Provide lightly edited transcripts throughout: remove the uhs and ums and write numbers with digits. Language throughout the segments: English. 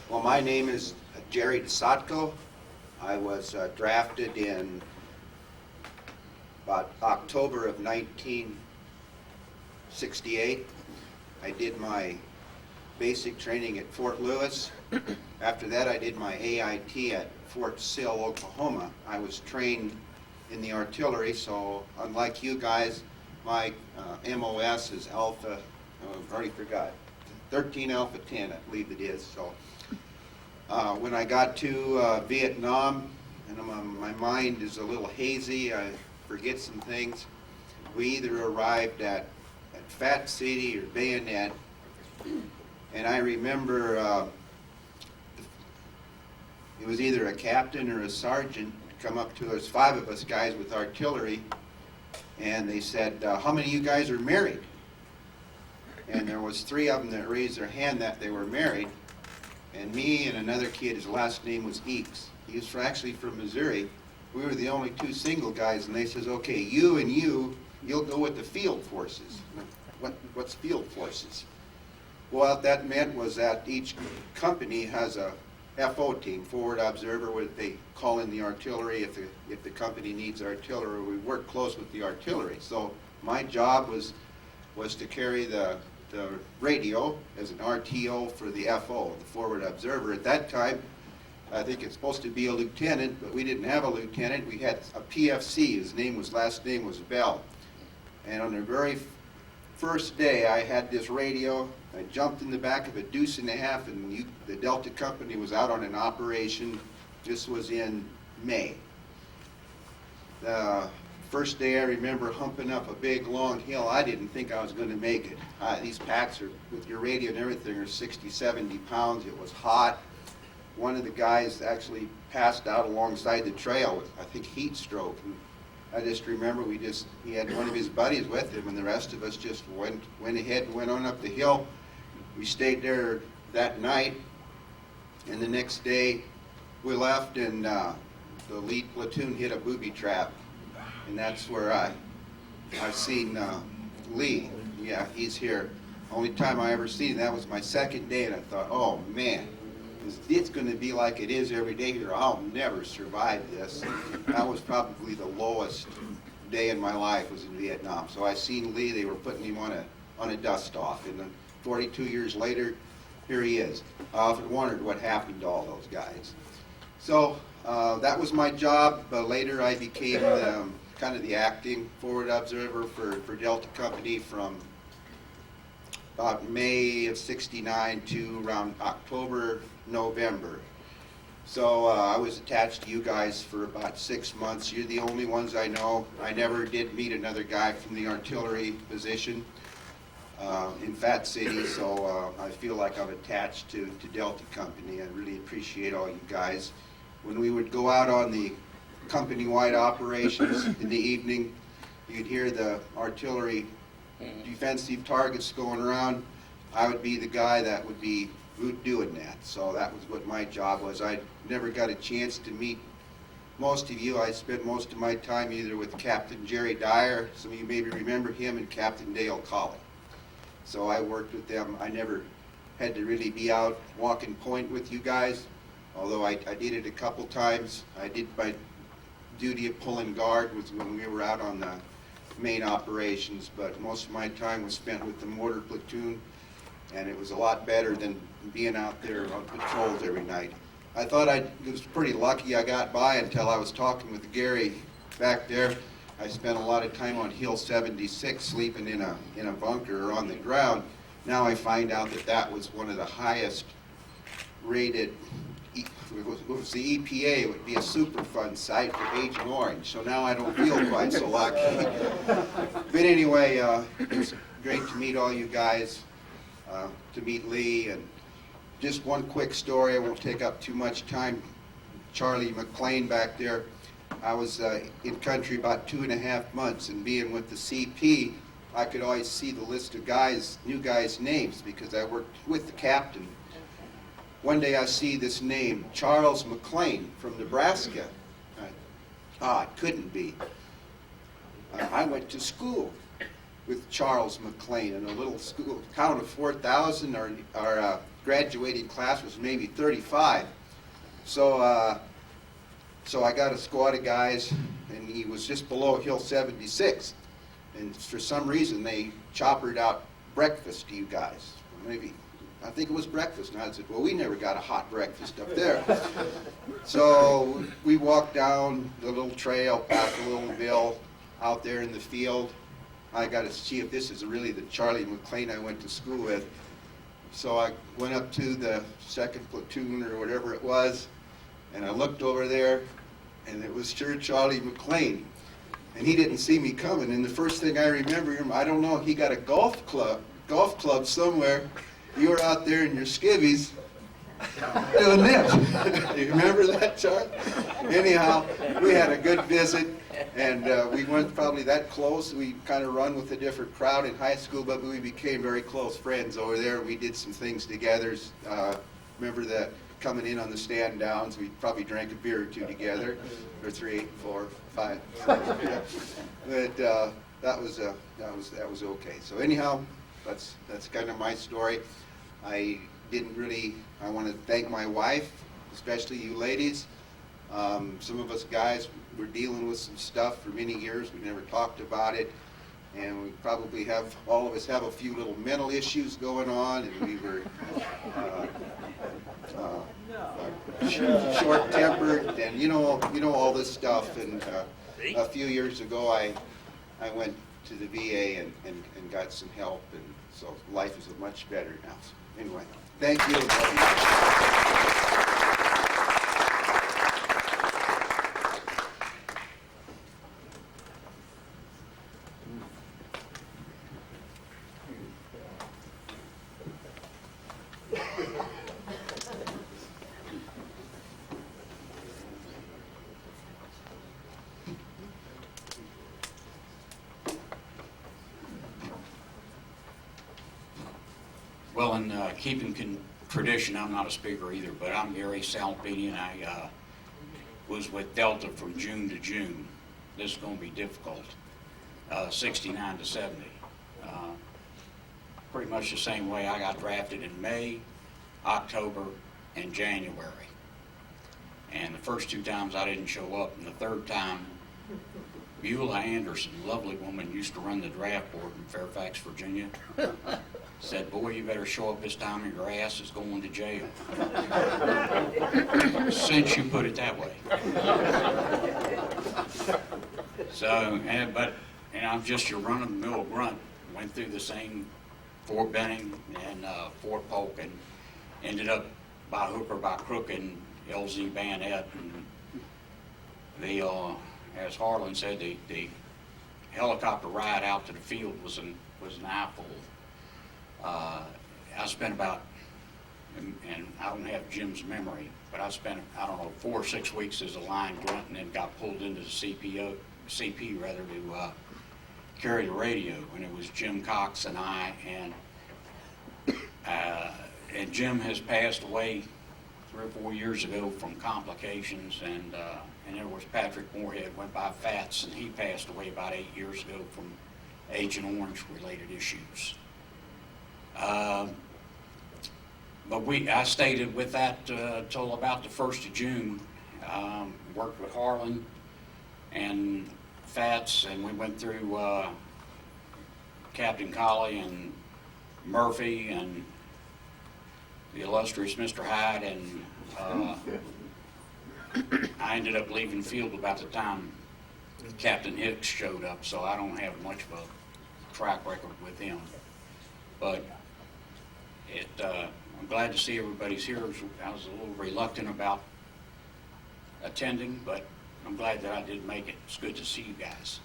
Well, my name is Jerry DeSotko. I was drafted in about October of 1968. I did my basic training at Fort Lewis. After that, I did my AIT at Fort Sill, Oklahoma. I was trained in the artillery, so unlike you guys, my MOS is Alpha, I already forgot, 13 Alpha 10, I believe it is. So when I got to Vietnam, and my mind is a little hazy, I forget some things, we either arrived at Fat City or Bayonet, and I remember it was either a captain or a sergeant come up to us, 5 of us guys with artillery, and they said, how many of you guys are married? And there was 3 of them that raised their hand that they were married, and me and another kid, his last name was Eeks. He was actually from Missouri. We were the only 2 single guys, and they says, okay, you and you'll go with the field forces. What's field forces? Well, what that meant was that each company has a FO team, forward observer, where they call in the artillery if the company needs artillery. We work close with the artillery. So my job was to carry the radio as an RTO for the FO, the forward observer. At that time, I think it's supposed to be a lieutenant, but we didn't have a lieutenant. We had a PFC. His last name was Bell. And on the very first day, I had this radio. I jumped in the back of a deuce and a half, and the Delta Company was out on an operation. This was in May. The first day I remember humping up a big long hill. I didn't think I was going to make it. These packs are, with your radio and everything, are 60, 70 pounds. It was hot. One of the guys actually passed out alongside the trail with, I think, heat stroke. And I just remember he had one of his buddies with him, and the rest of us just went ahead and went on up the hill. We stayed there that night, and the next day we left, and the lead platoon hit a booby trap, and that's where I've seen Lee. Yeah, he's here. Only time I ever seen him, that was my second day, and I thought, oh man, it's going to be like it is every day here. I'll never survive this. That was probably the lowest day in my life, was in Vietnam. So I seen Lee. They were putting him on a dust off, and then 42 years later, here he is. I often wondered what happened to all those guys. So that was my job. Later I became kind of the acting forward observer for Delta Company from about May of '69 to around October, November. So I was attached to you guys for about 6 months. You're the only ones I know. I never did meet another guy from the artillery position in Fat City, so I feel like I'm attached to Delta Company. I really appreciate all you guys. When we would go out on the company-wide operations in the evening, you'd hear the artillery defensive targets going around. I would be the guy that would be doing that. So that was what my job was. I never got a chance to meet most of you. I spent most of my time either with Captain Jerry Dyer, some of you maybe remember him, and Captain Dale Colley. So I worked with them. I never had to really be out walking point with you guys, although I did it a couple times. I did my duty of pulling guard was when we were out on the main operations, but most of my time was spent with the mortar platoon, and it was a lot better than being out there on patrols every night. I thought I was pretty lucky I got by until I was talking with Gary back there. I spent a lot of time on Hill 76 sleeping in a bunker or on the ground. Now I find out that was one of the highest rated, it was the EPA, it would be a Superfund site for Agent Orange, so now I don't feel quite so lucky. But anyway, it was great to meet all you guys, to meet Lee, and just one quick story, I won't take up too much time. Charlie McLean back there, I was in country about 2.5 months, and being with the CP, I could always see the list of new guys' names, because I worked with the captain. One day I see this name, Charles McLean from Nebraska. It couldn't be. I went to school with Charles McLean in a little school, town of 4,000. Our graduating class was maybe 35. So so I got a squad of guys, and he was just below Hill 76. And for some reason, they choppered out breakfast to you guys. Maybe, I think it was breakfast. And I said, well, we never got a hot breakfast up there. So we walked down the little trail past the little mill out there in the field. I got to see if this is really the Charlie McLean I went to school with. So I went up to the 2nd platoon or whatever it was, and I looked over there, and it was sure Charlie McLean. And he didn't see me coming, and the first thing I remember him, I don't know, he got a golf club somewhere. You were out there in your skivvies doing this. You remember that, Charlie? Anyhow, we had a good visit, and we weren't probably that close. We kind of run with a different crowd in high school, but we became very close friends over there. We did some things together. Remember that coming in on the stand downs, we probably drank a beer or two together, or 3, 4, 5. But that was okay. So anyhow, that's kind of my story. I want to thank my wife, especially you ladies. Some of us guys were dealing with some stuff for many years. We never talked about it. And we probably all of us have a few little mental issues going on, and we were short-tempered, and you know all this stuff. And a few years ago, I went to the VA and got some help, and so life is much better now. So anyway, thank you. Well, in keeping tradition, I'm not a speaker either, but I'm Gary Salpini, and I was with Delta from June to June. This is going to be difficult. 69 to 70. Pretty much the same way. I got drafted in May, October, and January. And the first 2 times I didn't show up, and the 3rd time, Beulah Anderson, lovely woman, used to run the draft board in Fairfax, Virginia, said, boy, you better show up this time or your ass is going to jail. Since you put it that way. So, but I'm just your run-of-the-mill grunt. Went through the same Fort Benning and Fort Polk, and ended up by hook or by crook in LZ Bayonet. And the, as Harlan said, the helicopter ride out to the field was an eyeful. I spent about, and I don't have Jim's memory, but I spent, I don't know, 4 or 6 weeks as a line grunt, and then got pulled into the CP to carry the radio. And it was Jim Cox and I, and Jim has passed away 3 or 4 years ago from complications, and there was Patrick Moorhead, went by Fats, and he passed away about 8 years ago from Agent Orange related issues. But I stayed with that till about the 1st of June. Worked with Harlan and Fats, and we went through Captain Colley and Murphy and the illustrious Mr. Hyde, and I ended up leaving field about the time Captain Hicks showed up, so I don't have much of a track record with him. But I'm glad to see everybody's here. I was a little reluctant about attending, but I'm glad that I did make it. It's good to see you guys.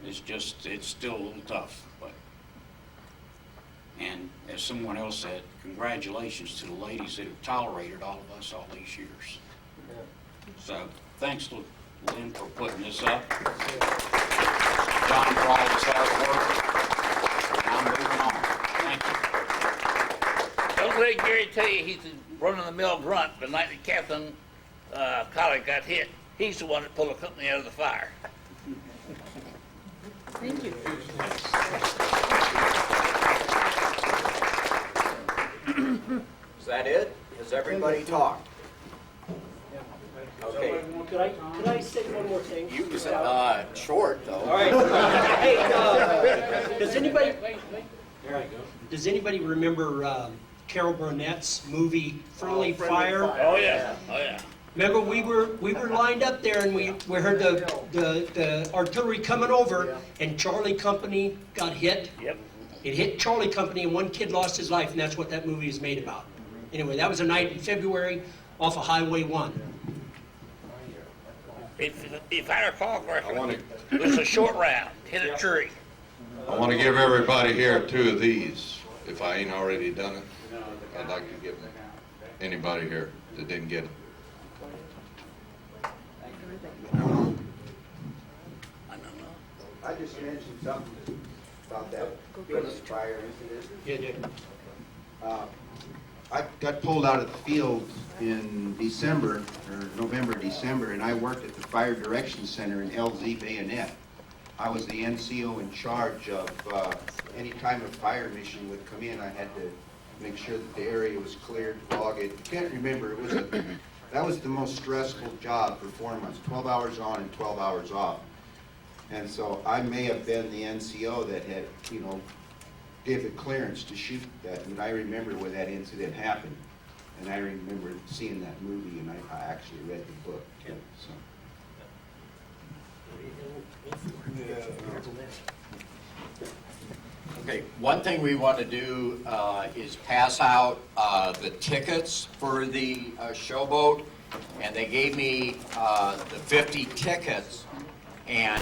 It's still a little tough, and as someone else said, congratulations to the ladies that have tolerated all of us all these years. So thanks to Lynn for putting this up. John for all his hard work. I'm moving on. Thank you. Don't let Gary tell you he's a run-of-the-mill grunt. The night that Captain Colley got hit, he's the one that pulled the company out of the fire. Thank you. Is that it? Has everybody talked? Okay. Could I say one more thing? You was short, though. All right. Hey, does anybody remember Carol Burnett's movie Friendly Fire? Oh, yeah, oh, yeah. Remember, we were lined up there, and we heard the artillery coming over, and Charlie Company got hit. Yep. It hit Charlie Company, and one kid lost his life, and that's what that movie is made about. Anyway, that was a night in February off of Highway 1. If I recall correctly, it was a short round, hit a tree. I want to give everybody here 2 of these, if I ain't already done it. I'd like to give anybody here that didn't get it. I don't know. I just mentioned something about that Phillips fire incident. Yeah, dude. I got pulled out of the field in December, or November, December, and I worked at the Fire Direction Center in LZ Bayonet. I was the NCO in charge of any time a fire mission would come in, I had to make sure that the area was cleared, log it. I can't remember, that was the most stressful job for 4 months, 12 hours on and 12 hours off. And so I may have been the NCO that had, gave the clearance to shoot that, and I remember when that incident happened. And I remember seeing that movie, and I actually read the book, too, so. Okay, one thing we want to do is pass out the tickets for the showboat, and they gave me the 50 tickets, and